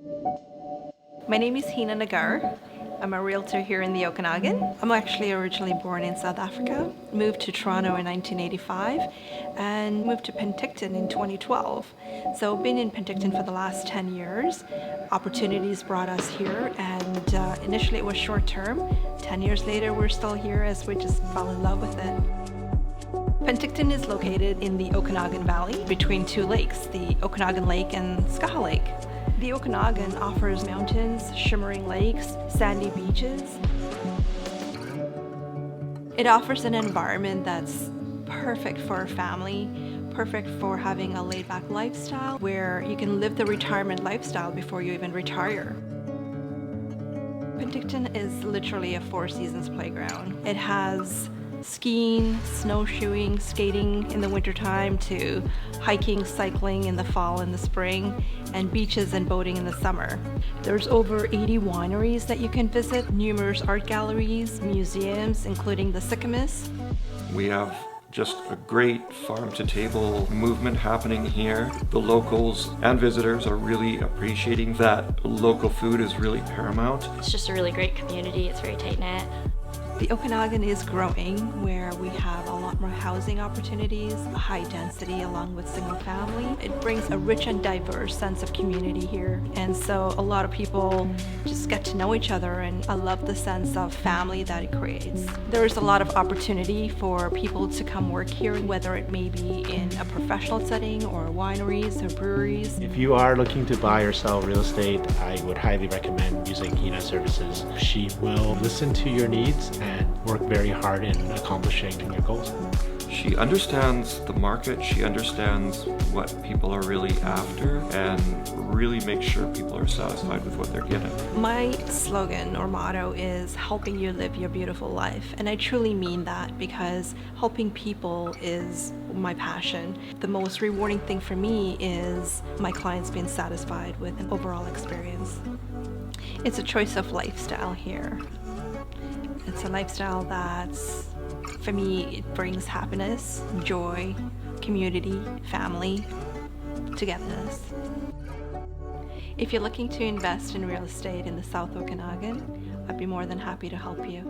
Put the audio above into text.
My name is Heena Nagar. I'm a realtor here in the Okanagan. I'm actually originally born in South Africa, moved to Toronto in 1985, and moved to Penticton in 2012. So been in Penticton for the last 10 years. Opportunities brought us here, and initially it was short term. 10 years later, we're still here as we just fell in love with it. Penticton is located in the Okanagan Valley between two lakes, the Okanagan Lake and Skaha Lake. The Okanagan offers mountains, shimmering lakes, sandy beaches. It offers an environment that's perfect for a family, perfect for having a laid-back lifestyle where you can live the retirement lifestyle before you even retire. Penticton is literally a Four Seasons playground. It has skiing, snowshoeing, skating in the wintertime to hiking, cycling in the fall and the spring, and beaches and boating in the summer. There's over 80 wineries that you can visit, numerous art galleries, museums, including the Sycamus. We have just a great farm-to-table movement happening here. The locals and visitors are really appreciating that local food is really paramount. It's just a really great community. It's very tight-knit. The Okanagan is growing, where we have a lot more housing opportunities, high density along with single family. It brings a rich and diverse sense of community here, and so a lot of people just get to know each other, and I love the sense of family that it creates. There's a lot of opportunity for people to come work here, whether it may be in a professional setting or wineries or breweries. If you are looking to buy or sell real estate, I would highly recommend using Heena services. She will listen to your needs and work very hard in accomplishing your goals. She understands the market, she understands what people are really after, and really makes sure people are satisfied with what they're getting. My slogan or motto is helping you live your beautiful life, and I truly mean that because helping people is my passion. The most rewarding thing for me is my clients being satisfied with an overall experience. It's a choice of lifestyle here. It's a lifestyle that's, for me, it brings happiness, joy, community, family, togetherness. If you're looking to invest in real estate in the South Okanagan, I'd be more than happy to help you.